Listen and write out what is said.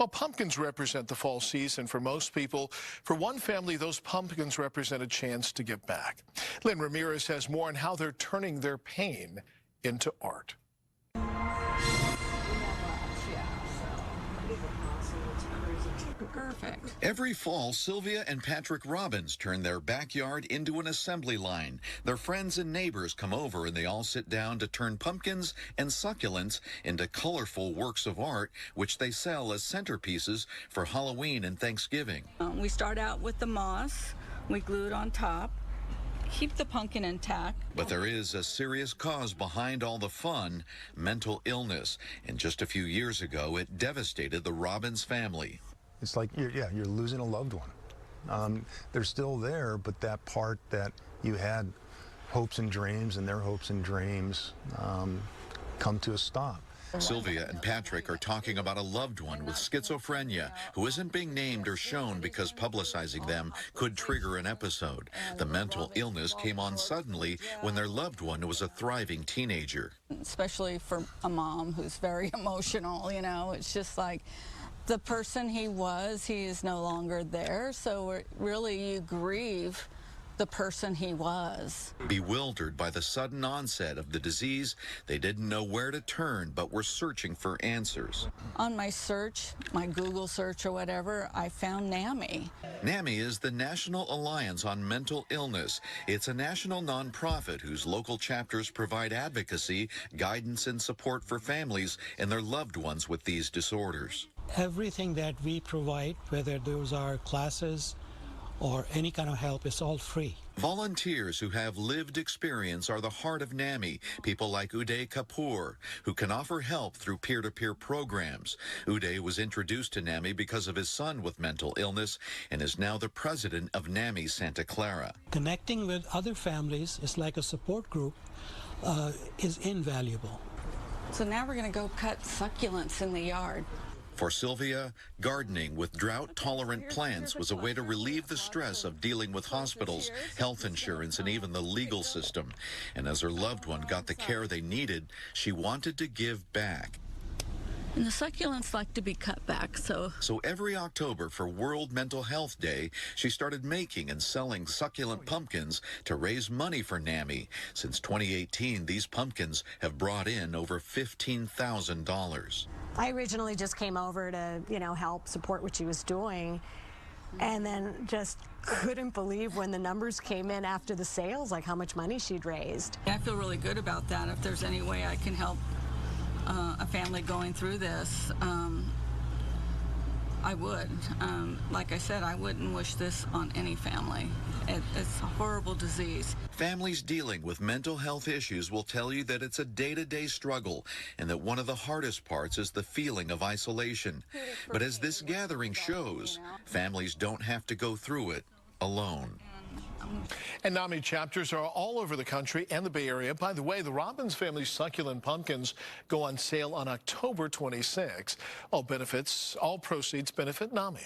Well, pumpkins represent the fall season for most people. For one family, those pumpkins represent a chance to give back. Len Ramirez has more on how they're turning their pain into art. Perfect. Every fall, Sylvia and Patrick Robbins turn their backyard into an assembly line. Their friends and neighbors come over and they all sit down to turn pumpkins and succulents into colorful works of art, which they sell as centerpieces for Halloween and Thanksgiving. We start out with the moss. We glue it on top. Keep the pumpkin intact. But there is a serious cause behind all the fun: mental illness. And just a few years ago, it devastated the Robbins family. It's like, you're losing a loved one. They're still there, but that part that you had hopes and dreams, and their hopes and dreams come to a stop. Sylvia and Patrick are talking about a loved one with schizophrenia who isn't being named or shown because publicizing them could trigger an episode. The mental illness came on suddenly when their loved one was a thriving teenager. Especially for a mom who's very emotional, you know, it's just like the person he is no longer there, so really you grieve the person he was. Bewildered by the sudden onset of the disease, they didn't know where to turn, but were searching for answers. On my search, my Google search or whatever, I found NAMI. NAMI is the National Alliance on Mental Illness. It's a national nonprofit whose local chapters provide advocacy, guidance, and support for families and their loved ones with these disorders. Everything that we provide, whether those are classes or any kind of help, is all free. Volunteers who have lived experience are the heart of NAMI, people like Uday Kapoor, who can offer help through peer-to-peer programs. Uday was introduced to NAMI because of his son with mental illness and is now the president of NAMI Santa Clara. Connecting with other families is like a support group, is invaluable. So now we're going to go cut succulents in the yard. For Sylvia, gardening with drought-tolerant plants was a way to relieve the stress of dealing with hospitals, health insurance, and even the legal system. And as her loved one got the care they needed, she wanted to give back. And the succulents like to be cut back, so every October for World Mental Health Day, she started making and selling succulent pumpkins to raise money for NAMI. Since 2018, these pumpkins have brought in over $15,000. I originally just came over to, help support what she was doing, and then just couldn't believe when the numbers came in after the sales, like how much money she'd raised. I feel really good about that. If there's any way I can help a family going through this, I would. Like I said, I wouldn't wish this on any family. It's a horrible disease. Families dealing with mental health issues will tell you that it's a day-to-day struggle and that one of the hardest parts is the feeling of isolation. But as this gathering shows, families don't have to go through it alone. And NAMI chapters are all over the country and the Bay Area. By the way, the Robbins family succulent pumpkins go on sale on October 26. All proceeds benefit NAMI.